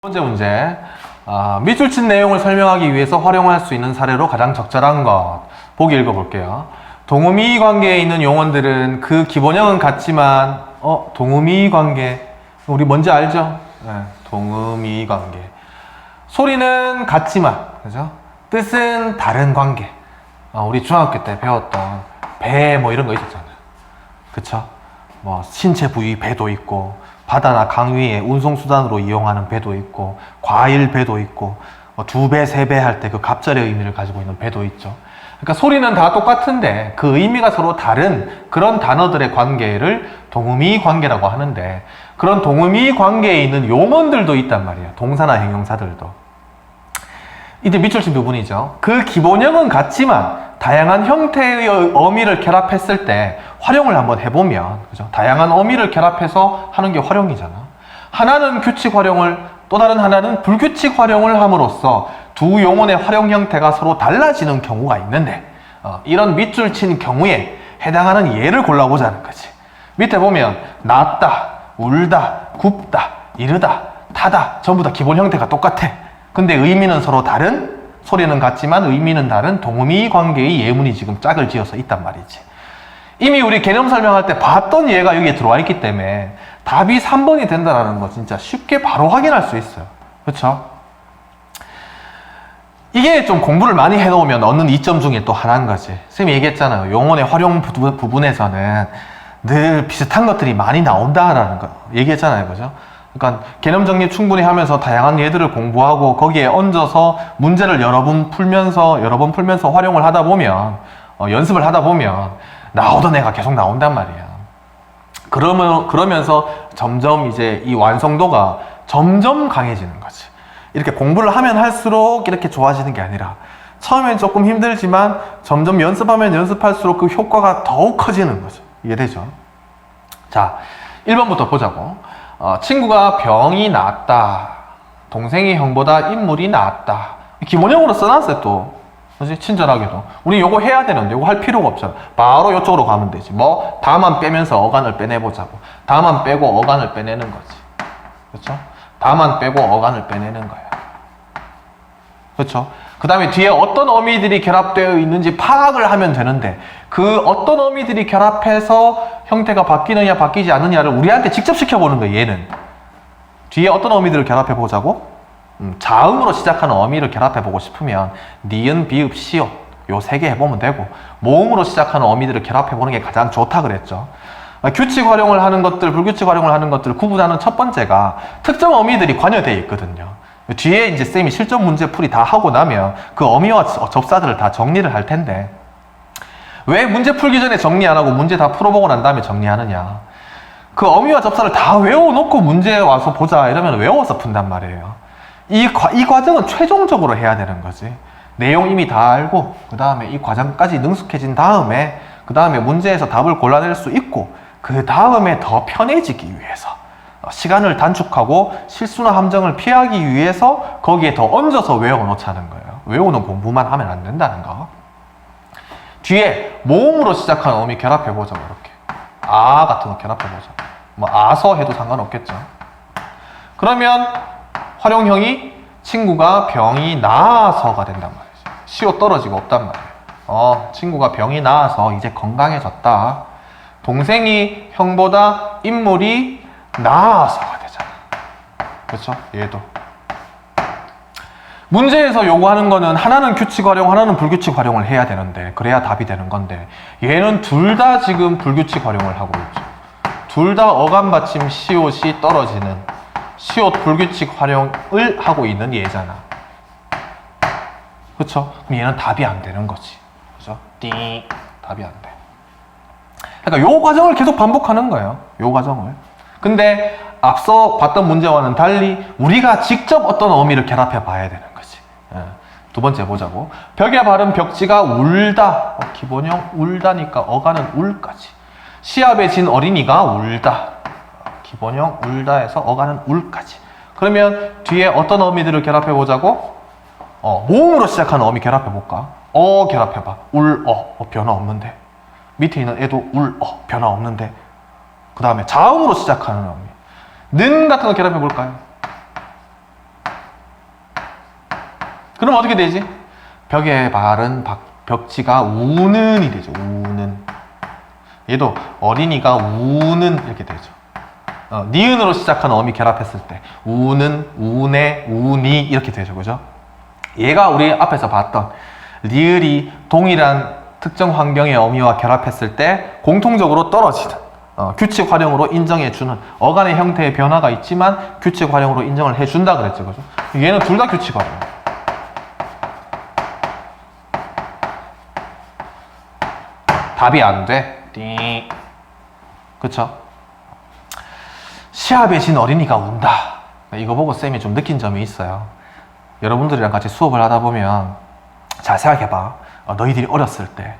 첫 번째 문제, 밑줄 친 내용을 설명하기 위해서 활용할 수 있는 사례로 가장 적절한 것. 보기 읽어볼게요. 동의미 관계에 있는 용언들은 그 기본형은 같지만 동의미 관계 우리 뭔지 알죠? 네, 동의미 관계. 소리는 같지만, 그죠? 뜻은 다른 관계. 우리 중학교 때 배웠던 배 뭐 이런 거 있었잖아요. 그쵸? 뭐 신체 부위 배도 있고 바다나 강 위에 운송수단으로 이용하는 배도 있고 과일 배도 있고 2배, 3배 할 때 그 갑절의 의미를 가지고 있는 배도 있죠. 그러니까 소리는 다 똑같은데 그 의미가 서로 다른 그런 단어들의 관계를 동의미 관계라고 하는데, 그런 동의미 관계에 있는 용언들도 있단 말이에요. 동사나 형용사들도. 이제 밑줄 친 부분이죠. 그 기본형은 같지만 다양한 형태의 어미를 결합했을 때 활용을 한번 해보면, 그죠? 다양한 어미를 결합해서 하는 게 활용이잖아. 하나는 규칙 활용을, 또 다른 하나는 불규칙 활용을 함으로써 두 용언의 활용 형태가 서로 달라지는 경우가 있는데, 이런 밑줄 친 경우에 해당하는 예를 골라보자는 거지. 밑에 보면 낫다, 울다, 굽다, 이르다, 타다 전부 다 기본 형태가 똑같아. 근데 의미는 서로 다른, 소리는 같지만 의미는 다른 동의미 관계의 예문이 지금 짝을 지어서 있단 말이지. 이미 우리 개념 설명할 때 봤던 예가 여기에 들어와 있기 때문에 답이 3번이 된다는 거 진짜 쉽게 바로 확인할 수 있어요. 그렇죠? 이게 좀 공부를 많이 해놓으면 얻는 이점 중에 또 하나인 거지. 선생님이 얘기했잖아요. 용언의 활용 부분에서는 늘 비슷한 것들이 많이 나온다라는 거 얘기했잖아요. 그죠? 그러니까 개념 정리 충분히 하면서 다양한 예들을 공부하고 거기에 얹어서 문제를 여러 번 풀면서 활용을 하다 보면, 연습을 하다 보면 나오던 애가 계속 나온단 말이야. 그러면서 점점 이제 이 완성도가 점점 강해지는 거지. 이렇게 공부를 하면 할수록 이렇게 좋아지는 게 아니라 처음엔 조금 힘들지만 점점 연습하면 연습할수록 그 효과가 더욱 커지는 거죠. 이해되죠? 자, 1번부터 보자고. 친구가 병이 낫다. 동생이 형보다 인물이 낫다. 기본형으로 써놨어요, 또. 그지? 친절하게도. 우리 요거 해야 되는데, 요거 할 필요가 없잖아. 바로 요쪽으로 가면 되지. 뭐, 다만 빼면서 어간을 빼내보자고. 다만 빼고 어간을 빼내는 거지. 그렇죠? 다만 빼고 어간을 빼내는 거야. 그렇죠? 그 다음에 뒤에 어떤 어미들이 결합되어 있는지 파악을 하면 되는데, 그 어떤 어미들이 결합해서 형태가 바뀌느냐 바뀌지 않느냐를 우리한테 직접 시켜보는 거예요. 얘는 뒤에 어떤 어미들을 결합해 보자고. 자음으로 시작하는 어미를 결합해 보고 싶으면 니은, 비읍, 시옷 요 3개 해보면 되고, 모음으로 시작하는 어미들을 결합해 보는 게 가장 좋다 그랬죠. 규칙 활용을 하는 것들, 불규칙 활용을 하는 것들 구분하는 첫 번째가 특정 어미들이 관여되어 있거든요. 뒤에 이제 쌤이 실전 문제 풀이 다 하고 나면 그 어미와 접사들을 다 정리를 할 텐데, 왜 문제 풀기 전에 정리 안 하고 문제 다 풀어보고 난 다음에 정리하느냐. 그 어미와 접사를 다 외워놓고 문제에 와서 보자 이러면 외워서 푼단 말이에요. 이 과정은 최종적으로 해야 되는 거지. 내용 이미 다 알고 그 다음에 이 과정까지 능숙해진 다음에 그 다음에 문제에서 답을 골라낼 수 있고, 그 다음에 더 편해지기 위해서 시간을 단축하고 실수나 함정을 피하기 위해서 거기에 더 얹어서 외워놓자는 거예요. 외우는 공부만 하면 안 된다는 거. 뒤에 모음으로 시작하는 어미 결합해보자. 이렇게 아 같은 거 결합해보자. 뭐 아서 해도 상관없겠죠. 그러면 활용형이 친구가 병이 나아서가 된단 말이죠. 시옷 떨어지고 없단 말이에요. 친구가 병이 나아서 이제 건강해졌다. 동생이 형보다 인물이 나아서가 되잖아. 그렇죠? 얘도 문제에서 요구하는 거는 하나는 규칙 활용, 하나는 불규칙 활용을 해야 되는데, 그래야 답이 되는 건데, 얘는 둘 다 지금 불규칙 활용을 하고 있죠. 둘 다 어감 받침 시옷이 떨어지는 시옷 불규칙 활용을 하고 있는 얘잖아. 그쵸? 그럼 얘는 답이 안 되는 거지. 그죠? 띵. 답이 안 돼. 그러니까 요 과정을 계속 반복하는 거예요. 요 과정을. 근데 앞서 봤던 문제와는 달리 우리가 직접 어떤 어미를 결합해 봐야 되는 거지. 두 번째 보자고. 벽에 바른 벽지가 울다. 기본형 울다니까 어간은 울까지. 시합에 진 어린이가 울다. 기본형 울다에서 어간은 울까지. 그러면 뒤에 어떤 어미들을 결합해 보자고? 모음으로 시작하는 어미 결합해 볼까? 결합해 봐. 울, 변화 없는데. 밑에 있는 애도 울, 변화 없는데. 그 다음에 자음으로 시작하는 어미. 는 같은 거 결합해 볼까요? 그럼 어떻게 되지? 벽에 바른 벽지가 우는이 되죠. 우는. 얘도 어린이가 우는 이렇게 되죠. 니은으로 시작하는 어미 결합했을 때 우는, 우네, 우니 이렇게 되죠. 그죠? 얘가 우리 앞에서 봤던 리을이 동일한 특정 환경의 어미와 결합했을 때 공통적으로 떨어지는 규칙 활용으로 인정해주는 어간의 형태의 변화가 있지만 규칙 활용으로 인정을 해준다 그랬죠. 그죠? 얘는 둘 다 규칙 활용. 답이 안 돼. 띵. 그쵸? 시합에 진 어린이가 운다. 이거 보고 쌤이 좀 느낀 점이 있어요. 여러분들이랑 같이 수업을 하다 보면 잘 생각해봐. 너희들이 어렸을 때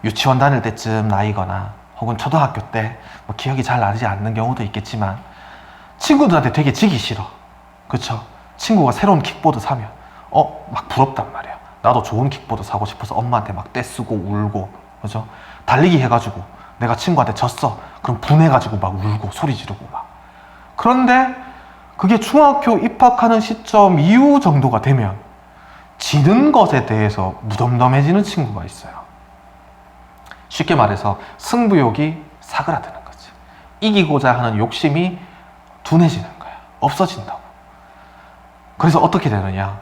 유치원 다닐 때쯤 나이거나 혹은 초등학교 때 뭐 기억이 잘 나지 않는 경우도 있겠지만 친구들한테 되게 지기 싫어. 그쵸? 친구가 새로운 킥보드 사면 막 부럽단 말이야. 나도 좋은 킥보드 사고 싶어서 엄마한테 막 떼쓰고 울고, 그죠? 달리기 해가지고 내가 친구한테 졌어. 그럼 분해가지고 막 울고 소리 지르고 막. 그런데 그게 중학교 입학하는 시점 이후 정도가 되면 지는 것에 대해서 무덤덤해지는 친구가 있어요. 쉽게 말해서 승부욕이 사그라드는 거지. 이기고자 하는 욕심이 둔해지는 거야. 없어진다고. 그래서 어떻게 되느냐?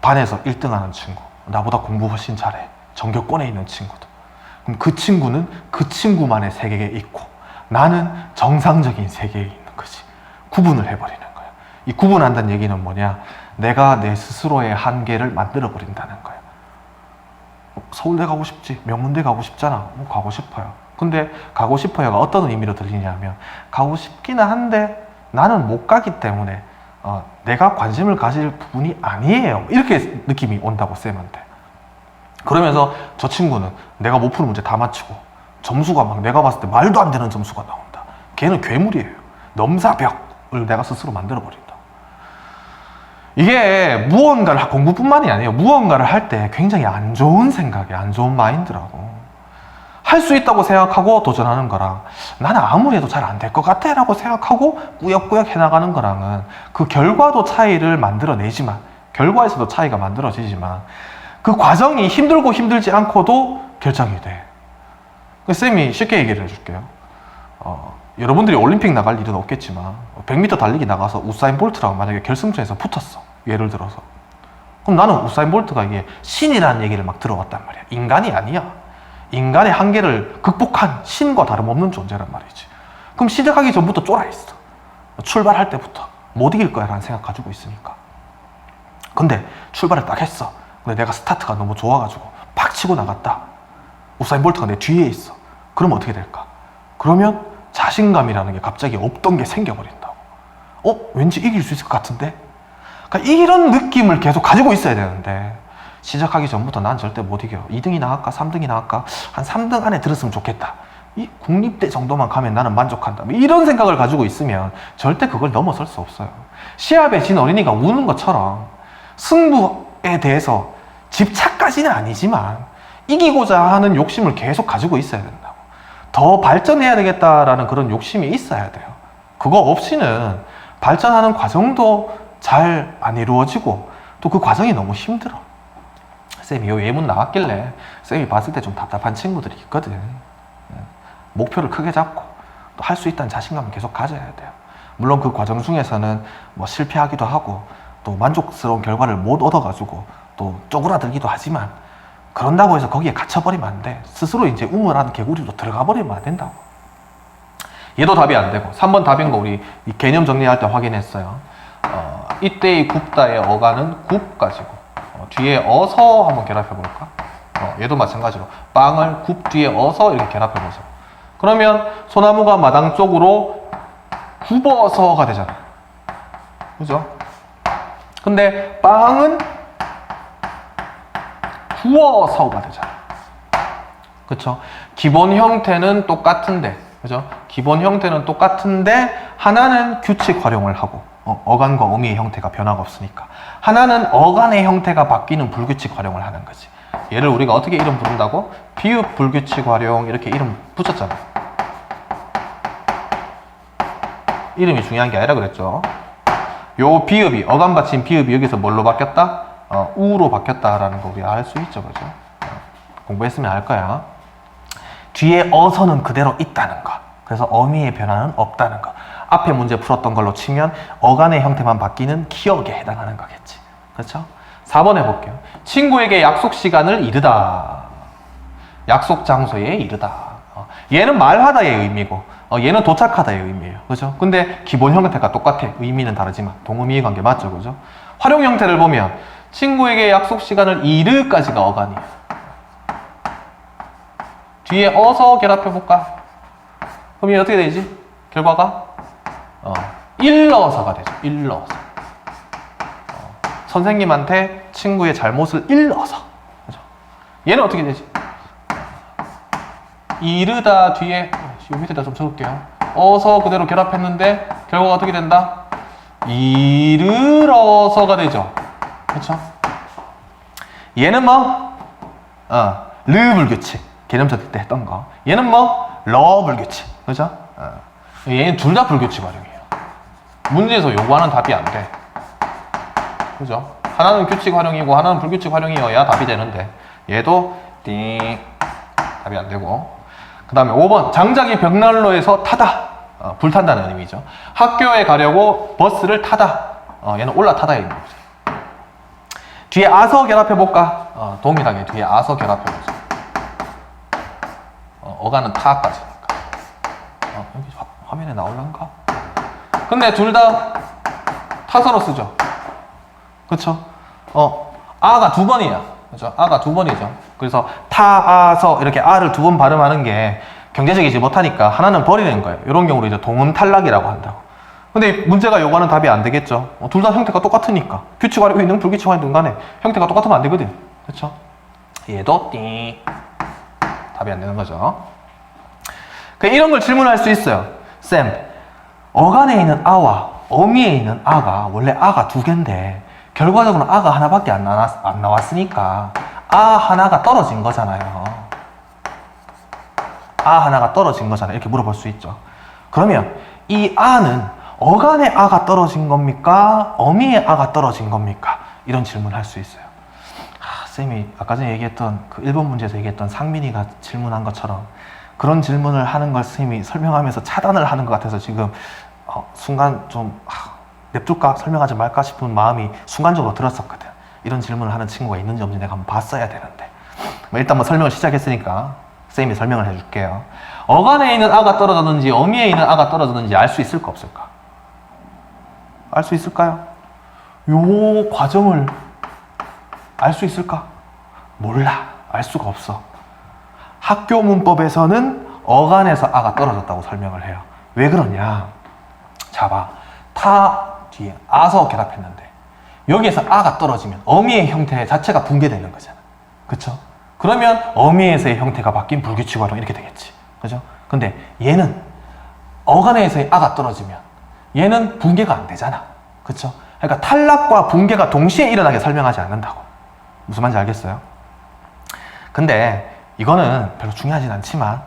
반에서 1등 하는 친구, 나보다 공부 훨씬 잘해, 전교권에 있는 친구도, 그럼 그 친구는 그 친구만의 세계에 있고 나는 정상적인 세계에 있는 거지. 구분을 해버리는 거야. 이 구분한다는 얘기는 뭐냐? 내가 내 스스로의 한계를 만들어 버린다는 거야. 서울대 가고 싶지, 명문대 가고 싶잖아. 가고 싶어요. 근데 가고 싶어요가 어떤 의미로 들리냐면 가고 싶기는 한데 나는 못 가기 때문에 내가 관심을 가질 부분이 아니에요. 이렇게 느낌이 온다고 쌤한테. 그러면서 저 친구는 내가 못 푸는 문제 다 맞추고 점수가 막 내가 봤을 때 말도 안 되는 점수가 나온다. 걔는 괴물이에요. 넘사벽을 내가 스스로 만들어 버린다. 이게 무언가를, 공부뿐만이 아니에요. 무언가를 할 때 굉장히 안 좋은 생각이, 안 좋은 마인드라고. 할 수 있다고 생각하고 도전하는 거랑 나는 아무리 해도 잘 안 될 것 같아 라고 생각하고 꾸역꾸역 해나가는 거랑은 그 결과도 차이를 만들어내지만, 결과에서도 차이가 만들어지지만 그 과정이 힘들고 힘들지 않고도 결정이 돼. 쌤이 쉽게 얘기를 해줄게요. 여러분들이 올림픽 나갈 일은 없겠지만 100m 달리기 나가서 우사인 볼트랑 만약에 결승전에서 붙었어. 예를 들어서. 그럼 나는 우사인 볼트가 이게 신이라는 얘기를 막 들어왔단 말이야. 인간이 아니야. 인간의 한계를 극복한 신과 다름없는 존재란 말이지. 그럼 시작하기 전부터 쫄아있어. 출발할 때부터 못 이길 거야 라는 생각 가지고 있으니까. 근데 출발을 딱 했어. 근데 내가 스타트가 너무 좋아가지고 팍 치고 나갔다. 우사인 볼트가 내 뒤에 있어. 그러면 어떻게 될까? 그러면 자신감이라는 게 갑자기 없던 게 생겨버린다고. 왠지 이길 수 있을 것 같은데? 그러니까 이런 느낌을 계속 가지고 있어야 되는데 시작하기 전부터 난 절대 못 이겨. 2등이 나갈까? 3등이 나갈까? 한 3등 안에 들었으면 좋겠다. 이 국립대 정도만 가면 나는 만족한다. 이런 생각을 가지고 있으면 절대 그걸 넘어설 수 없어요. 시합에 진 어린이가 우는 것처럼 승부에 대해서 집착까지는 아니지만 이기고자 하는 욕심을 계속 가지고 있어야 된다고. 더 발전해야 되겠다라는 그런 욕심이 있어야 돼요. 그거 없이는 발전하는 과정도 잘 안 이루어지고 또 그 과정이 너무 힘들어. 쌤이 요 예문 나왔길래 쌤이 봤을 때 좀 답답한 친구들이 있거든. 목표를 크게 잡고 또 할 수 있다는 자신감을 계속 가져야 돼요. 물론 그 과정 중에서는 뭐 실패하기도 하고 또 만족스러운 결과를 못 얻어가지고 또 쪼그라들기도 하지만 그런다고 해서 거기에 갇혀버리면 안 돼. 스스로 이제 우물한 개구리로 들어가 버리면 안 된다고. 얘도 답이 안 되고 3번 답인 거 우리 이 개념 정리할 때 확인했어요. 이때의 굽다의 어간은 굽 가지고 뒤에 어서 한번 결합해 볼까? 얘도 마찬가지로 빵을 굽 뒤에 어서 이렇게 결합해 보자. 그러면 소나무가 마당 쪽으로 굽어서가 되잖아. 그죠? 근데 빵은 구워서가 되잖아. 그쵸? 기본 형태는 똑같은데, 그죠? 기본 형태는 똑같은데 하나는 규칙 활용을 하고 어간과 어미의 형태가 변화가 없으니까, 하나는 어간의 형태가 바뀌는 불규칙 활용을 하는 거지. 얘를 우리가 어떻게 이름 부른다고? 비읍 불규칙 활용 이렇게 이름 붙였잖아. 이름이 중요한 게 아니라 그랬죠. 요 비읍이, 어간 받침 비읍이 여기서 뭘로 바뀌었다? 우로 바뀌었다라는 거 우리가 알 수 있죠, 그죠? 공부했으면 알 거야. 뒤에 어서는 그대로 있다는 거. 그래서 어미의 변화는 없다는 거. 앞에 문제 풀었던 걸로 치면 어간의 형태만 바뀌는 기억에 해당하는 거겠지. 그렇죠? 4번 해볼게요. 친구에게 약속 시간을 이르다. 약속 장소에 이르다. 얘는 말하다의 의미고 얘는 도착하다의 의미예요. 그죠? 근데 기본 형태가 똑같아. 의미는 다르지만 동의의 관계 맞죠? 그죠? 활용 형태를 보면 친구에게 약속 시간을 이르까지가 어간이에요. 뒤에 어서 결합해볼까? 그럼 이게 어떻게 되지? 결과가? 일러서가 되죠. 일러서. 선생님한테 친구의 잘못을 일러서. 그죠? 얘는 어떻게 되지? 이르다 뒤에, 요 밑에다 좀 적을게요. 어서 그대로 결합했는데, 결과가 어떻게 된다? 이르러서가 되죠. 그쵸? 얘는 뭐? 르 불규칙. 개념적 때 했던 거. 얘는 뭐? 러 불규칙. 그죠? 얘는 둘 다 불규칙 활용이에요. 문제에서 요구하는 답이 안 돼. 그죠? 하나는 규칙 활용이고 하나는 불규칙 활용이어야 답이 되는데 얘도 띵 답이 안 되고. 그 다음에 5번 장작이 벽난로에서 타다. 불탄다는 의미죠. 학교에 가려고 버스를 타다. 얘는 올라타다의 의미죠. 뒤에 아서 결합해볼까? 동일하게 뒤에 아서 결합해보자. 어간은 타까지니까. 여기 화면에 나올란가? 근데 둘 다 타서로 쓰죠. 그쵸? 아가 두 번이야. 그죠? 아가 두 번이죠. 그래서 타아서 이렇게 아를 두 번 발음하는 게 경제적이지 못하니까 하나는 버리는 거예요. 이런 경우로 이제 동음 탈락이라고 한다고. 근데 문제가 요구하는 답이 안 되겠죠. 둘 다 형태가 똑같으니까. 규칙 활용이든 불규칙 활용이든 간에 형태가 똑같으면 안 되거든. 그쵸? 얘도 띵. 답이 안 되는 거죠. 이런 걸 질문할 수 있어요. 쌤, 어간에 있는 아와 어미에 있는 아가 원래 아가 두 개인데 결과적으로 아가 하나밖에 안 나왔으니까 아 하나가 떨어진 거잖아요. 아 하나가 떨어진 거잖아요. 이렇게 물어볼 수 있죠. 그러면 이 아는 어간의 아가 떨어진 겁니까? 어미의 아가 떨어진 겁니까? 이런 질문을 할 수 있어요. 쌤이 아까 전에 얘기했던 그 1번 문제에서 얘기했던 상민이가 질문한 것처럼 그런 질문을 하는 걸 쌤이 설명하면서 차단을 하는 것 같아서 지금 순간 좀 냅둘까 설명하지 말까 싶은 마음이 순간적으로 들었었거든. 이런 질문을 하는 친구가 있는지 없는지 내가 한번 봤어야 되는데 일단 뭐 설명을 시작했으니까 쌤이 설명을 해줄게요. 어간에 있는 아가 떨어졌는지 어미에 있는 아가 떨어졌는지 알 수 있을까 없을까? 알 수 있을까요? 요 과정을 알 수 있을까? 몰라. 알 수가 없어. 학교 문법에서는 어간에서 아가 떨어졌다고 설명을 해요. 왜 그러냐? 자 봐. 타 뒤에 아서 결합했는데 여기에서 아가 떨어지면 어미의 형태 자체가 붕괴되는 거잖아. 그쵸? 그러면 어미에서의 형태가 바뀐 불규칙 활용 이렇게 되겠지. 그죠? 근데 얘는 어간에서의 아가 떨어지면 얘는 붕괴가 안 되잖아. 그쵸? 그러니까 탈락과 붕괴가 동시에 일어나게 설명하지 않는다고. 무슨 말인지 알겠어요? 근데 이거는 별로 중요하진 않지만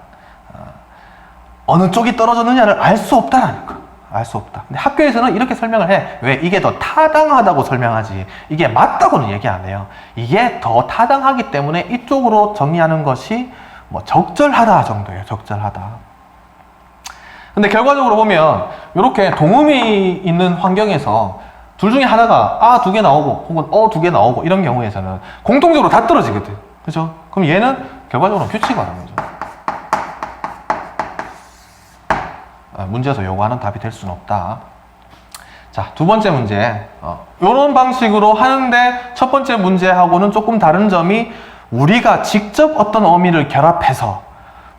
어느 쪽이 떨어졌느냐를 알 수 없다라는 거. 알 수 없다. 근데 학교에서는 이렇게 설명을 해. 왜? 이게 더 타당하다고 설명하지. 이게 맞다고는 얘기 안 해요. 이게 더 타당하기 때문에 이쪽으로 정리하는 것이 뭐 적절하다 정도예요. 적절하다. 근데 결과적으로 보면 이렇게 동음이 있는 환경에서 둘 중에 하나가 아 두 개 나오고 혹은 어 두 개 나오고 이런 경우에서는 공통적으로 다 떨어지거든. 그죠? 그럼 얘는 결과적으로 규칙 발음이죠. 문제에서 요구하는 답이 될 수는 없다. 자, 두 번째 문제. 이런 방식으로 하는데 첫 번째 문제하고는 조금 다른 점이 우리가 직접 어떤 어미를 결합해서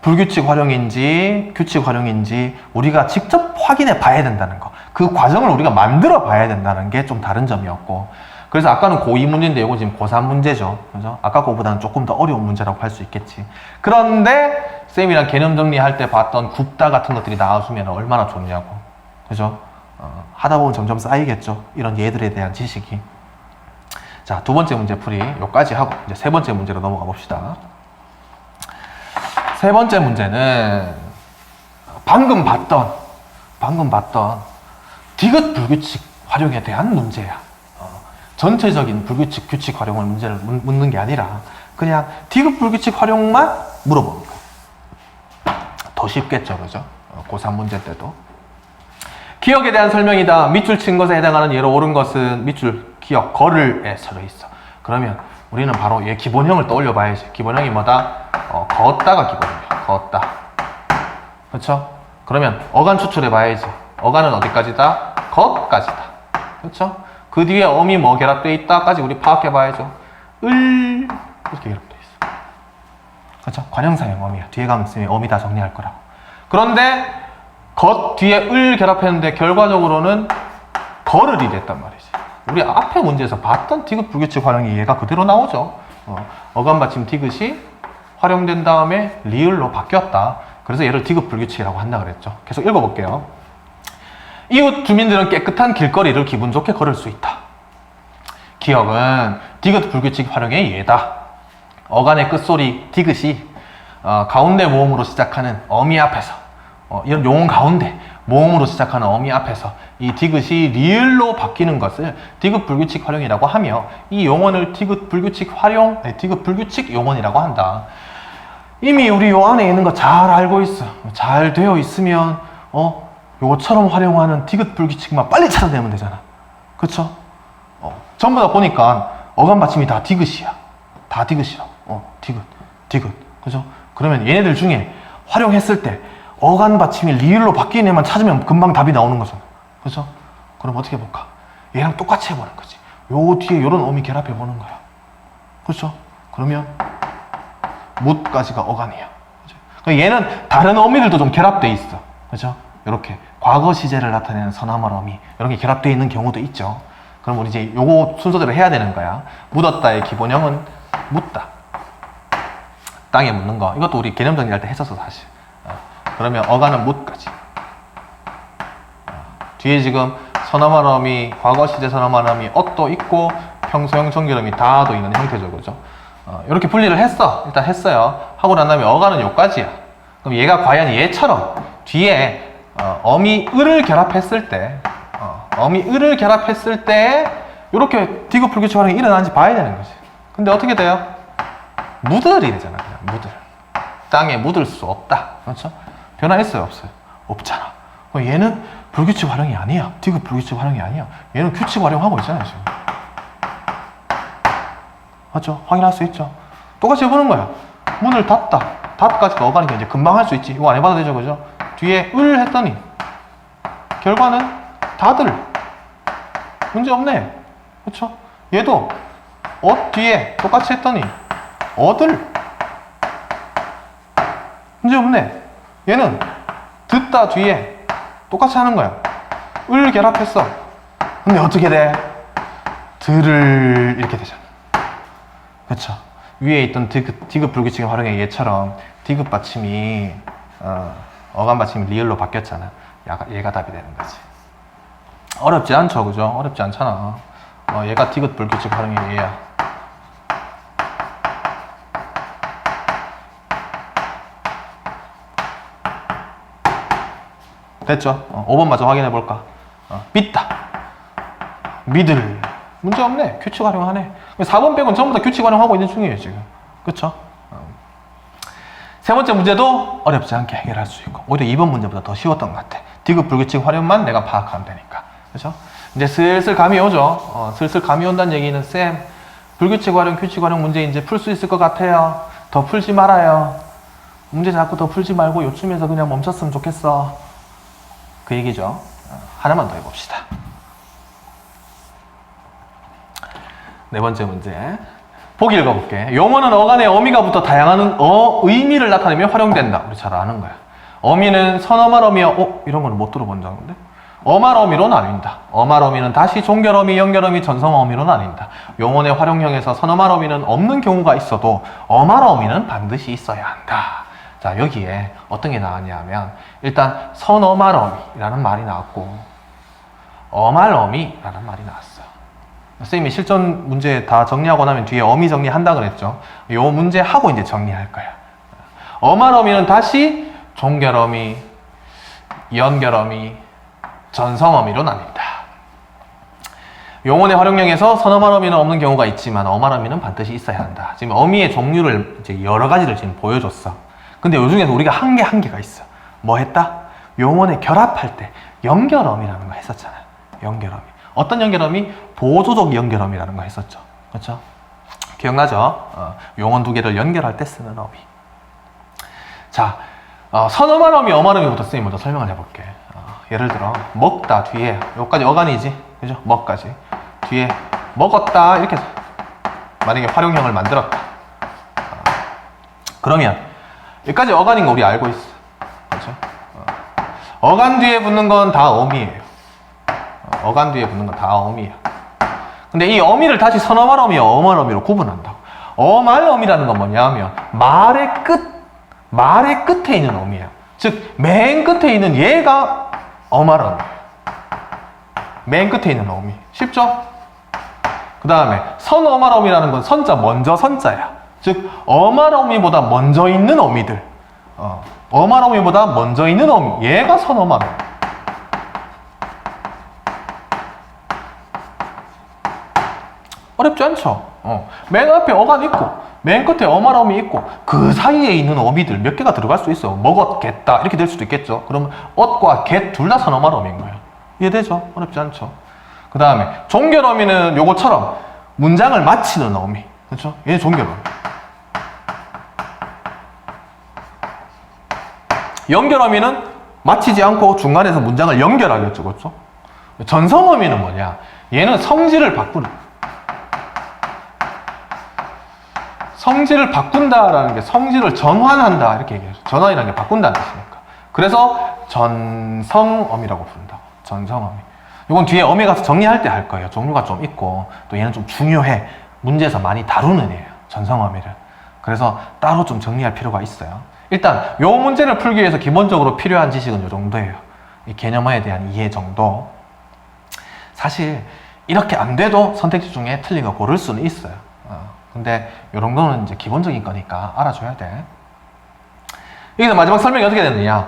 불규칙 활용인지 규칙 활용인지 우리가 직접 확인해 봐야 된다는 거. 그 과정을 우리가 만들어 봐야 된다는 게 좀 다른 점이었고. 그래서 아까는 고2 문제인데 이거 지금 고3 문제죠. 그죠? 아까 거보다는 조금 더 어려운 문제라고 할 수 있겠지. 그런데 쌤이랑 개념 정리할 때 봤던 굽다 같은 것들이 나와주면 얼마나 좋냐고. 그죠? 하다 보면 점점 쌓이겠죠. 이런 예들에 대한 지식이. 자, 두 번째 문제 풀이 여기까지 하고 이제 세 번째 문제로 넘어가 봅시다. 세 번째 문제는 방금 봤던 디귿 불규칙 활용에 대한 문제야. 전체적인 불규칙, 규칙 활용을 문제를 묻는 게 아니라 그냥 디귿 불규칙 활용만 물어보는 거예요. 더 쉽겠죠, 그죠? 고3 문제 때도. 기억에 대한 설명이다. 밑줄 친 것에 해당하는 예로 옳은 것은 밑줄 기억, 거를에 서려 있어. 그러면 우리는 바로 얘 기본형을 떠올려 봐야지. 기본형이 뭐다? 걷다가 기본형이야. 걷다. 그렇죠? 그러면 어간 추출해 봐야지. 어간은 어디까지다? 걷까지다. 그렇죠? 그 뒤에 어미 뭐 결합되어 있다까지 우리 파악해 봐야죠. 을 이렇게 결합되어 있어. 그렇죠? 관형사형 어미야. 뒤에 가면 어미 다 정리할 거라고. 그런데 겉 뒤에 을 결합했는데 결과적으로는 거를이 됐단 말이지. 우리 앞에 문제에서 봤던 디귿 불규칙 활용이 얘가 그대로 나오죠. 어간 받침 디귿이 활용된 다음에 리을로 바뀌었다. 그래서 얘를 디귿 불규칙이라고 한다 그랬죠. 계속 읽어볼게요. 이웃 주민들은 깨끗한 길거리를 기분 좋게 걸을 수 있다. 기억은 디귿 불규칙 활용의 예다. 어간의 끝소리 디귿이 가운데 모음으로 시작하는 어미 앞에서 이런 용어 가운데 모음으로 시작하는 어미 앞에서 이 디귿이 리을로 바뀌는 것을 디귿 불규칙 활용이라고 하며 이 용언을 디귿 불규칙 용언이라고 한다. 이미 우리 요 안에 있는 거 잘 알고 있어. 잘 되어 있으면 요것처럼 활용하는 디귿 불규칙만 빨리 찾아내면 되잖아. 그쵸? 전부 다 보니까 어간 받침이 다 디귿이야. 다 디귿이라고. 디귿. 그죠? 그러면 얘네들 중에 활용했을 때 어간 받침이 리을로 바뀐 애만 찾으면 금방 답이 나오는 거잖아. 그죠? 그럼 어떻게 해볼까? 얘랑 똑같이 해보는 거지. 요 뒤에 요런 어미 결합해 보는 거야. 그렇죠? 그러면 묻까지가 어간이야. 그죠? 그러니까 얘는 다른 어미들도 좀 결합돼 있어. 그죠? 이렇게 과거 시제를 나타내는 서나말 어미 이런 게 결합되어 있는 경우도 있죠. 그럼 우리 이제 요거 순서대로 해야 되는 거야. 묻었다의 기본형은 묻다. 땅에 묻는 거. 이것도 우리 개념 정리할 때 했었어 사실. 그러면 어간은 묻까지. 뒤에 지금 서나말 어미, 과거 시제 서나말 어미, 엇도 있고 평소형 정결어미 다도 있는 형태죠, 그죠? 이렇게 분리를 했어. 일단 했어요. 하고 난 다음에 어간은 요까지야. 그럼 얘가 과연 얘처럼 뒤에 어미 을을 결합했을 때, 이렇게 디귿 불규칙 활용이 일어나는지 봐야 되는 거지. 근데 어떻게 돼요? 묻을이 되잖아, 그냥 묻을. 땅에 묻을 수 없다. 그렇죠? 변화했어요, 없어요? 없잖아. 얘는 불규칙 활용이 아니야. 디귿 불규칙 활용이 아니야. 얘는 규칙 활용하고 있잖아요, 지금. 맞죠? 확인할 수 있죠? 똑같이 해보는 거야. 문을 닫다. 닫까지가 어간이니까 이제 금방 할 수 있지. 이거 안 해봐도 되죠, 그죠? 뒤에 을 했더니 결과는 닫을. 문제 없네. 그쵸? 얘도 뒤에 똑같이 했더니 얻을. 문제 없네. 얘는 듣다 뒤에 똑같이 하는 거야. 을 결합했어. 근데 어떻게 돼? 들을 이렇게 되잖아. 그쵸? 위에 있던 디귿 불규칙의 활용의 얘처럼 디귿 받침이 어간 받침이 리을로 바뀌었잖아. 얘가 답이 되는 거지. 어렵지 않죠, 그죠? 어렵지 않잖아. 얘가 디귿 불규칙 활용의 얘야. 됐죠? 5번 마저 확인해 볼까? 믿다. 믿을. 문제 없네. 규칙 활용하네. 4번 빼고는 전부 다 규칙 활용하고 있는 중이에요, 지금. 그쵸? 세 번째 문제도 어렵지 않게 해결할 수 있고, 오히려 2번 문제보다 더 쉬웠던 것 같아. 디귿 불규칙 활용만 내가 파악하면 되니까. 그쵸? 이제 슬슬 감이 오죠? 슬슬 감이 온다는 얘기는, 쌤, 불규칙 활용, 규칙 활용 문제 이제 풀 수 있을 것 같아요. 더 풀지 말아요. 문제 자꾸 더 풀지 말고 요쯤에서 그냥 멈췄으면 좋겠어. 그 얘기죠. 하나만 더 해봅시다. 네 번째 문제. 보기 읽어볼게. 용어는 어간의 어미가 붙어 다양한 의미를 나타내며 활용된다. 우리 잘 아는 거야. 어미는 선어말 어미야. 이런 거는 못 들어본 적 없는데? 어말 어미로 나뉜다. 어말 어미는 다시 종결 어미, 연결 어미, 전성 어미로 나뉜다. 용언의 활용형에서 선어말 어미는 없는 경우가 있어도 어말 어미는 반드시 있어야 한다. 자, 여기에 어떤 게 나왔냐 하면, 일단 선어말 어미라는 말이 나왔고 어말 어미라는 말이 나왔어요. 선생님이 실전 문제 다 정리하고 나면 뒤에 어미 정리한다 그랬죠. 요 문제 하고 이제 정리할 거야. 어말 어미는 다시 종결 어미, 연결 어미, 전성 어미로 나뉜다. 용언의 활용량에서 선어말 어미는 없는 경우가 있지만 어말 어미는 반드시 있어야 한다. 지금 어미의 종류를 이제 여러 가지를 지금 보여줬어. 근데 요 중에서 우리가 한계가 있어. 뭐 했다? 용언에 결합할 때 연결어미라는 거 했었잖아. 연결어미. 어떤 연결어미? 보조적 연결어미라는 거 했었죠. 그렇죠? 기억나죠? 용언 두 개를 연결할 때 쓰는 어미. 자, 선어말 어미, 어말 어미부터 쌤이 먼저 설명을 해볼게. 예를 들어 먹다 뒤에 여기까지 어간이지, 그죠? 먹까지 뒤에 먹었다 이렇게 만약에 활용형을 만들었다. 그러면 여기까지 어간인 거 우리 알고 있어, 그렇죠? 어간 뒤에 붙는 건 다 어미예요. 어간 뒤에 붙는 건 다 어미야. 근데 이 어미를 다시 선어말 어미와 어말 어미로 구분한다. 어말 어미라는 건 뭐냐면 말의 끝에 있는 어미야. 즉 맨 끝에 있는 얘가 어말 어미. 맨 끝에 있는 어미. 쉽죠? 그 다음에 선어말 어미라는 건 선자 먼저 선자야. 즉 어말 어미보다 먼저 있는 어미들. 어말 어미보다 먼저 있는 어미. 얘가 선어말 어미. 어렵지 않죠? 맨 앞에 어간 있고 맨 끝에 어말 어미 있고 그 사이에 있는 어미들 몇 개가 들어갈 수 있어요. 먹었겠다 이렇게 될 수도 있겠죠. 그러면 엇과 겟 둘 다 선어말 어미인 거예요. 이해되죠? 어렵지 않죠? 그 다음에 종결 어미는 요거처럼 문장을 마치는 어미. 그렇죠? 얘 종결 어미. 연결 어미는 마치지 않고 중간에서 문장을 연결하겠죠. 그렇죠? 전성 어미는 뭐냐? 얘는 성질을 바꾼다라는 게 성질을 전환한다 이렇게 얘기해요. 전환이라는 게 바꾼다는 뜻이니까. 그래서 전성어미라고 부른다. 전성어미. 이건 뒤에 어미 가서 정리할 때 할 거예요. 종류가 좀 있고 또 얘는 좀 중요해. 문제에서 많이 다루는 애예요. 전성어미를. 그래서 따로 좀 정리할 필요가 있어요. 일단 이 문제를 풀기 위해서 기본적으로 필요한 지식은 이 정도예요. 이 개념어에 대한 이해 정도. 사실 이렇게 안 돼도 선택지 중에 틀린 거 고를 수는 있어요. 근데 이런 거는 이제 기본적인 거니까 알아줘야 돼. 여기서 마지막 설명이 어떻게 되느냐?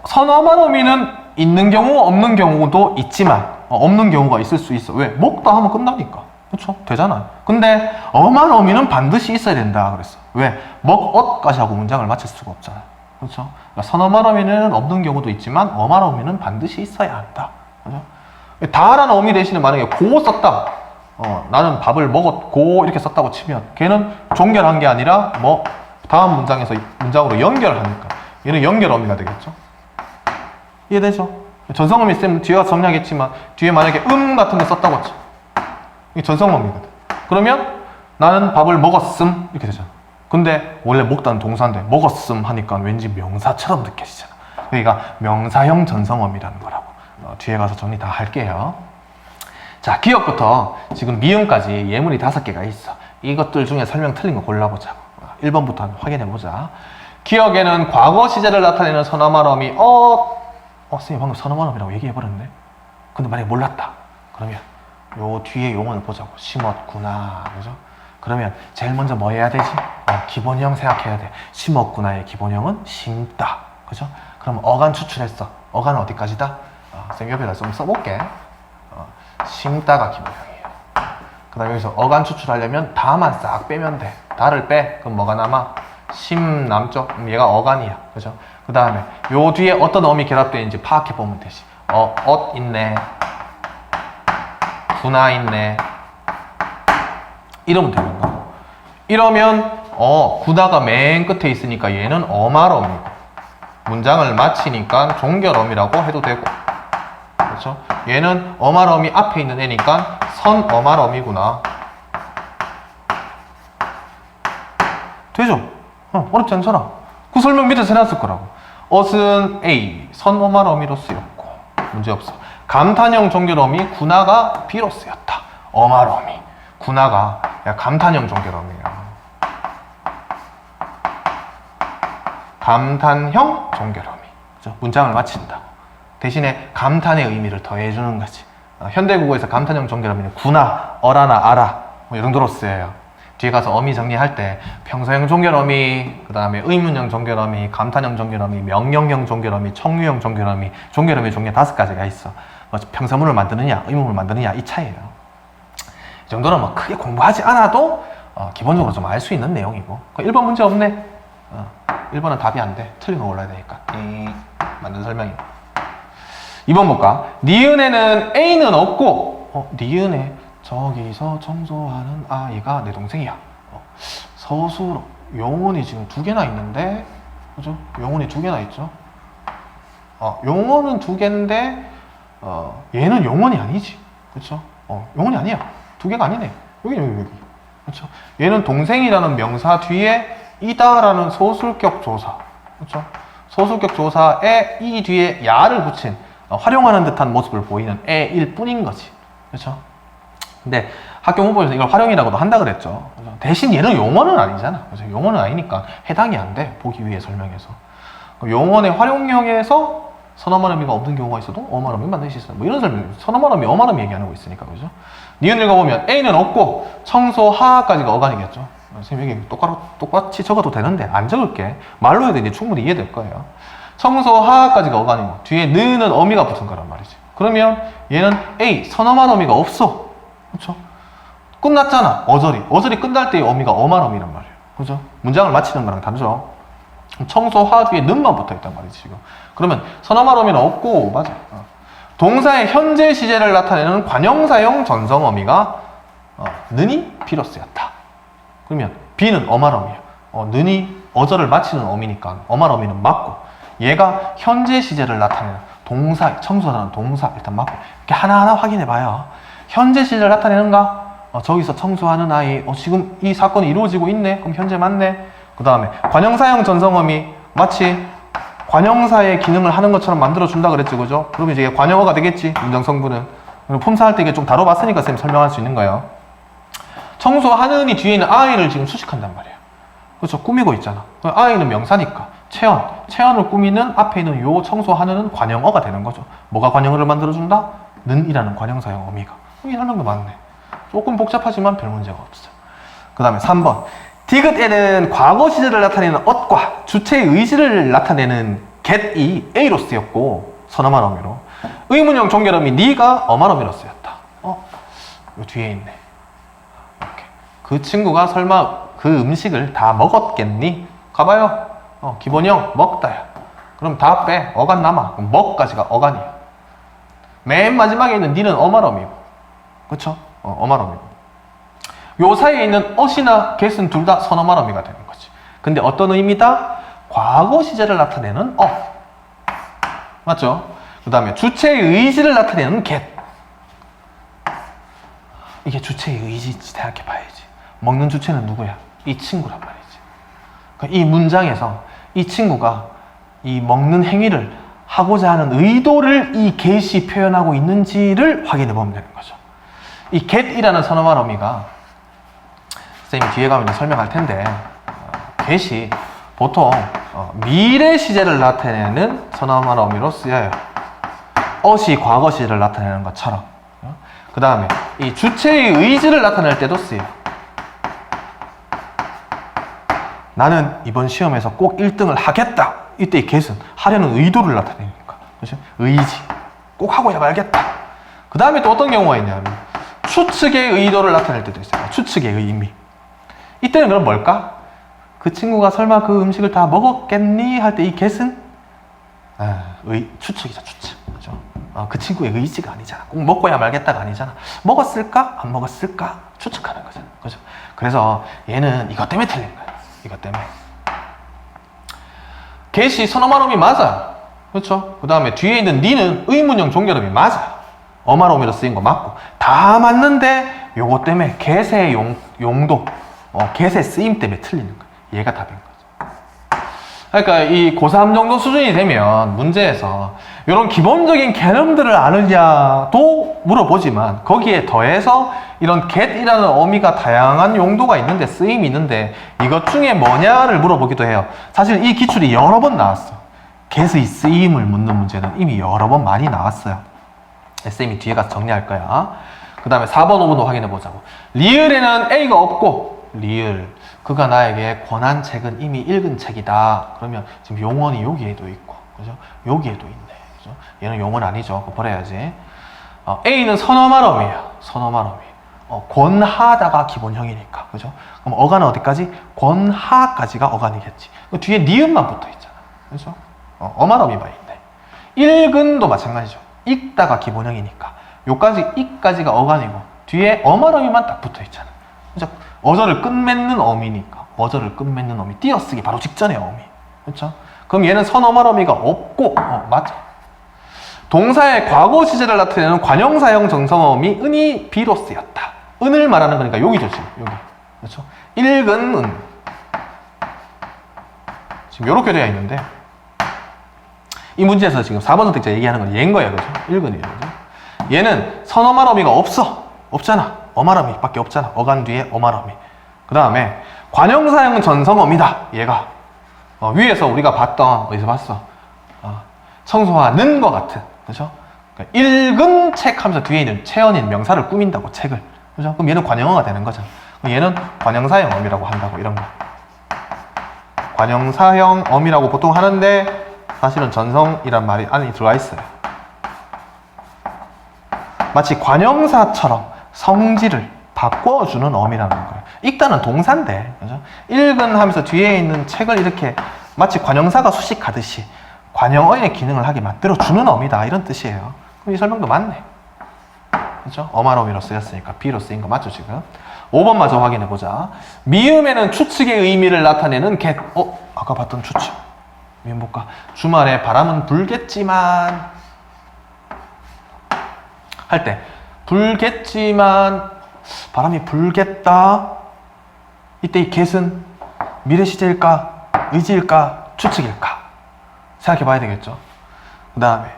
선어말 어미는 있는 경우 없는 경우도 있지만 없는 경우가 있을 수 있어. 왜? 먹다 하면 끝나니까. 그렇죠? 되잖아요. 근데 어말 어미는 반드시 있어야 된다 그랬어. 왜? 먹엇까지 하고 문장을 마칠 수가 없잖아요. 그렇죠? 그러니까 선어말 어미는 없는 경우도 있지만 어말 어미는 반드시 있어야 한다. 그렇죠? 다라는 어미 대신에 만약에 고 썼다. 나는 밥을 먹었고 이렇게 썼다고 치면 걔는 종결한 게 아니라 뭐 다음 문장에서 문장으로 연결하니까 얘는 연결 어미가 되겠죠. 이해되죠? 전성어미 쌤 뒤에 가서 정리하겠지만 뒤에 만약에 같은 거 썼다고 쳐. 이게 전성어미거든. 그러면 나는 밥을 먹었음 이렇게 되잖아. 근데 원래 먹다는 동사인데 먹었음 하니까 왠지 명사처럼 느껴지잖아. 그러니까 명사형 전성어미라는 거라고. 뒤에 가서 정리 다 할게요. 자, 기억부터 지금 미음까지 예문이 5개가 있어. 이것들 중에 설명 틀린 거 골라보자고. 1번부터 확인해보자. 기억에는 과거 시제를 나타내는 선어말 어미. 선생님 방금 선어말 어미라고 얘기해버렸네. 근데 만약에 몰랐다. 그러면 요 뒤에 용어를 보자고. 심었구나. 그죠? 그러면 제일 먼저 뭐 해야 되지? 기본형 생각해야 돼. 심었구나의 기본형은 심다. 그죠? 그럼 어간 추출했어. 어간은 어디까지다? 선생님 옆에다 좀 써볼게. 심다가 기본형이에요. 그 다음에 여기서 어간 추출하려면 다만 싹 빼면 돼. 다를 빼. 그럼 뭐가 남아? 심 남죠? 그럼 얘가 어간이야. 그죠? 그 다음에 요 뒤에 어떤 어미 결합되어 있는지 파악해 보면 되지. 엇 있네. 구나 있네. 이러면 되는 거야. 이러면 구나가 맨 끝에 있으니까 얘는 어말 어미고 문장을 마치니까 종결 어미라고 해도 되고, 그렇죠? 얘는 어말 어미 앞에 있는 애니까 선 어말 어미구나. 되죠? 어렵지 않잖아. 그 설명 밑에서 해놨을 거라고. 엇은 A, 선 어말 어미로 쓰였고 문제없어. 감탄형 종결 어미, 구나가 B로 쓰였다. 어말 어미, 구나가 감탄형 종결 어미야. 감탄형 종결 어미. 그렇죠? 문장을 마친다. 대신에 감탄의 의미를 더해주는 거지. 현대국어에서 감탄형 종결 어미는 구나, 어라나, 아라 뭐 이 정도로 쓰여요. 뒤에 가서 어미 정리할 때 평서형 종결 어미, 그 다음에 의문형 종결 어미, 감탄형 종결 어미, 명령형 종결 어미, 청유형 종결 어미, 종결 어미 종류 5가지가 있어. 평사문을 만드느냐, 의문을 만드느냐 이 차이예요. 이 정도는 뭐 크게 공부하지 않아도 기본적으로 좀 알 수 있는 내용이고. 1번 문제 없네. 1번은 답이 안 돼. 틀린 거 골라야 되니까. 맞는 설명이야. 2번 볼까? 니은에는 A는 없고, 니은에 저기서 청소하는 아이가 내 동생이야. 서술어. 용언이 지금 2개나 있는데, 그죠? 용언이 2개나 있죠? 용언은 2개인데, 얘는 용언이 아니지. 그쵸? 용언이 아니야. 2개가 아니네. 여기. 그쵸? 얘는 동생이라는 명사 뒤에 이다라는 소술격 조사. 그쵸? 소술격 조사에 이 뒤에 야를 붙인 활용하는 듯한 모습을 보이는 애일 뿐인 거지. 그렇죠? 근데 학교 문법에서 이걸 활용이라고도 한다 그랬죠. 그렇죠? 대신 얘는 용어는 아니잖아. 그렇죠? 용어는 아니니까 해당이 안 돼. 보기 위해 설명해서. 용어의 활용형에서 선어만 의미가 없는 경우가 있어도 어만 의미 만들 수 있어요. 뭐 이런 설명. 선어만 의미, 어만 의미 얘기하는 거 있으니까. 그죠? 니은 읽어보면 A는 없고 청소하까지가 어간이겠죠. 선생님 여기 똑같이 적어도 되는데 안 적을게. 말로 해도 이제 충분히 이해될 거예요. 청소하까지가 어간이고 뒤에 느는 어미가 붙은 거란 말이지. 그러면 얘는 A, 선어만 어미가 없어. 그렇죠? 끝났잖아. 어절이 끝날 때의 어미가 어만 어미란 말이에요. 그죠? 문장을 마치는 거랑 다르죠. 청소하 뒤에 는만 붙어 있단 말이지 지금. 그러면 선어만 어미는 없고 맞아. 동사의 현재 시제를 나타내는 관형사형 전성 어미가 는이 비로 쓰였다. 그러면 B는 어만 어미야. 는이 어절을 마치는 어미니까 어만 어미는 맞고, 얘가 현재 시제를 나타내는 동사, 청소하는 동사 일단 맞고, 이렇게 하나하나 확인해 봐요. 현재 시제를 나타내는가? 저기서 청소하는 아이, 지금 이 사건이 이루어지고 있네? 그럼 현재 맞네? 그 다음에 관형사형 전성어미, 마치 관형사의 기능을 하는 것처럼 만들어준다 그랬지, 그죠? 그러면 이제 관형어가 되겠지, 문장 성분은. 품사할 때 이게 좀 다뤄봤으니까 쌤이 설명할 수 있는 거예요. 청소하는 이 뒤에 있는 아이를 지금 수식한단 말이에요. 그렇죠? 꾸미고 있잖아. 아이는 명사니까. 체언을 꾸미는 앞에 있는 요 청소하는은 관형어가 되는 거죠. 뭐가 관형어를 만들어준다? 는이라는 관형사형 어미가. 이라는 거 맞네. 조금 복잡하지만 별 문제가 없어. 그 다음에 3번. 디귿에는 과거 시제를 나타내는 ot과 주체의 의지를 나타내는 get이 A로 쓰였고, 선어만 어미로. 의문형 종결어미 니가 어만 어미로 쓰였다. 요 뒤에 있네. 이렇게. 그 친구가 설마 그 음식을 다 먹었겠니? 가봐요. 기본형 먹다야. 그럼 다 빼. 어간 남아. 그럼 먹까지가 어간이야. 맨 마지막에 있는 니는 어만 어미고. 그쵸? 어만 어미고. 요 사이에 있는 ot이나 get은 둘 다 선어만 어미가 되는 거지. 근데 어떤 의미다? 과거 시제를 나타내는 맞죠? 그 다음에 주체의 의지를 나타내는 get. 이게 주체의 의지인지 생각해 봐야지. 먹는 주체는 누구야? 이 친구란 말이지. 그러니까 이 문장에서 이 친구가 이 먹는 행위를 하고자 하는 의도를 이 get이 표현하고 있는지를 확인해 보면 되는 거죠. 이 get이라는 선어만 어미가 선생님이 뒤에 가면 설명할 텐데, get이 보통 미래 시제를 나타내는 선어만 어미로 쓰여요. ot이 과거 시제를 나타내는 것처럼. 그 다음에 이 주체의 의지를 나타낼 때도 쓰여요. 나는 이번 시험에서 꼭 1등을 하겠다. 이때 이 get은 하려는 의도를 나타내니까. 그렇죠? 의지. 꼭 하고야 말겠다. 그 다음에 또 어떤 경우가 있냐면 추측의 의도를 나타낼 때도 있어요. 추측의 의미. 이때는 그럼 뭘까? 그 친구가 설마 그 음식을 다 먹었겠니? 할 때 이 get은 추측이죠, 추측. 그죠? 그 친구의 의지가 아니잖아. 꼭 먹고야 말겠다가 아니잖아. 먹었을까? 안 먹었을까? 추측하는 거잖아. 그죠? 그래서 얘는 이것 때문에 틀린 거야. 이것 때문에. get이 선어만 어미 맞아요. 그렇죠? 그 다음에 뒤에 있는 니는 의문형 종결음이 맞아요. 어만 어미로 쓰인 거 맞고. 다 맞는데 요거 때문에 get의 용도, get의 쓰임 때문에 틀리는 거야. 얘가 답인 거죠. 그러니까 이 고3 정도 수준이 되면 문제에서 이런 기본적인 개념들을 아느냐도 물어보지만 거기에 더해서 이런 get이라는 어미가 다양한 용도가 있는데, 쓰임이 있는데 이것 중에 뭐냐를 물어보기도 해요. 사실 이 기출이 여러 번 나왔어. get의 쓰임을 묻는 문제는 이미 여러 번 많이 나왔어요. 쌤이 뒤에 가서 정리할 거야. 그 다음에 4번, 5번도 확인해 보자고. 리을에는 A가 없고, 리을, 그가 나에게 권한 책은 이미 읽은 책이다. 그러면 지금 용언이 여기에도 있고, 그죠? 여기에도 있네. 그죠? 얘는 용언 아니죠. 그거 버려야지. A는 선어말어미예요. 선어말어미. 권하다가 기본형이니까. 그죠? 그럼 어간은 어디까지? 권하까지가 어간이겠지. 그 뒤에 니은만 붙어 있잖아. 그죠? 어말어미만 있네. 읽은도 마찬가지죠. 읽다가 기본형이니까. 요까지, 이까지가 어간이고, 뒤에 어말어미만 딱 붙어 있잖아. 그죠? 어절을 끝맺는 어미니까. 어절을 끝맺는 어미. 띄어쓰기 바로 직전에 어미. 그렇죠? 그럼 얘는 선어말어미가 없고, 맞아. 동사의 과거 시제를 나타내는 관형사형 정성어미 은이 비로 쓰였다. 은을 말하는 거니까 여기죠, 지금. 여기. 그렇죠? 읽은 은. 지금 이렇게 되어 있는데, 이 문제에서 지금 4번 선택자 얘기하는 건 얘인 거예요. 그죠? 읽은이에요. 그죠? 얘는 선어말어미가 없어. 없잖아. 어말어미 밖에 없잖아. 어간 뒤에 어말어미. 그 다음에 관형사형 전성어미다. 얘가. 위에서 우리가 봤던, 어디서 봤어? 청소하는 것 같은. 그죠? 그러니까 읽은 책 하면서 뒤에 있는 체언인 명사를 꾸민다고, 책을. 그죠? 그럼 얘는 관형어가 되는 거잖아. 그럼 얘는 관형사형 어미라고 한다고, 이런 거. 관형사형 어미라고 보통 하는데, 사실은 전성이란 말이 안에 들어가 있어요. 마치 관형사처럼 성질을 바꿔주는 어미라는 거예요. 읽다는 동사인데, 그죠? 읽은 하면서 뒤에 있는 책을 이렇게 마치 관형사가 수식하듯이 관형어의 기능을 하게 만들어주는 어미다. 이런 뜻이에요. 그럼 이 설명도 맞네. 그죠? 어말어미로 쓰였으니까 B로 쓰인 거 맞죠, 지금? 5번 마저 확인해보자. 미음에는 추측의 의미를 나타내는 겟. 아까 봤던 추측. 미음 볼까? 주말에 바람은 불겠지만 할 때 불겠지만 바람이 불겠다. 이때 이 겟은 미래 시제일까? 의지일까? 추측일까? 생각해 봐야 되겠죠. 그 다음에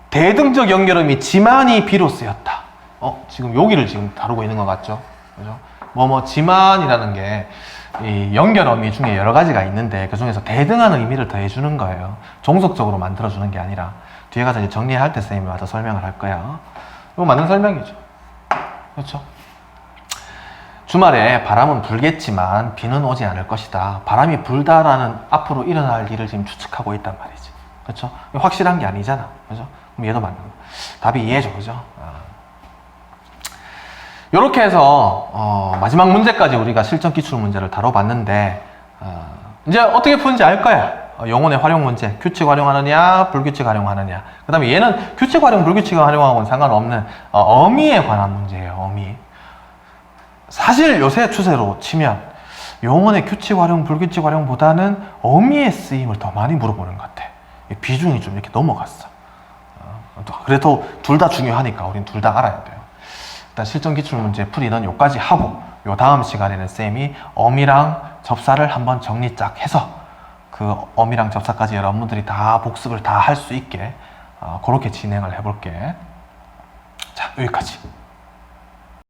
대등적 연결음이 지만이 비로 쓰였다. 지금 여기를 지금 다루고 있는 것 같죠? 그죠? 지만이라는 게 이 연결어미 중에 여러 가지가 있는데 그 중에서 대등한 의미를 더해주는 거예요. 종속적으로 만들어주는 게 아니라 뒤에 가서 이제 정리할 때 선생님이 와서 설명을 할 거야. 이거 맞는 설명이죠. 그렇죠? 주말에 바람은 불겠지만 비는 오지 않을 것이다. 바람이 불다라는 앞으로 일어날 일을 지금 추측하고 있단 말이지. 그렇죠? 확실한 게 아니잖아. 그죠? 그럼 얘도 맞는 거. 답이 이해죠. 그죠? 이렇게 해서 마지막 문제까지 우리가 실전 기출 문제를 다뤄봤는데 이제 어떻게 푸는지 알 거야. 영혼의 활용 문제, 규칙 활용하느냐, 불규칙 활용하느냐. 그 다음에 얘는 규칙 활용, 불규칙 활용하고는 상관없는 어미에 관한 문제예요. 어미. 사실 요새 추세로 치면 영혼의 규칙 활용, 불규칙 활용보다는 어미의 쓰임을 더 많이 물어보는 것 같아. 비중이 좀 이렇게 넘어갔어. 그래도 둘 다 중요하니까 우린 둘 다 알아야 돼요. 일단 실전 기출 문제 풀이는 요까지 하고 요 다음 시간에는 쌤이 어미랑 접사를 한번 정리 쫙 해서 그 어미랑 접사까지 여러분들이 다 복습을 다 할 수 있게 그렇게 진행을 해볼게. 자, 여기까지.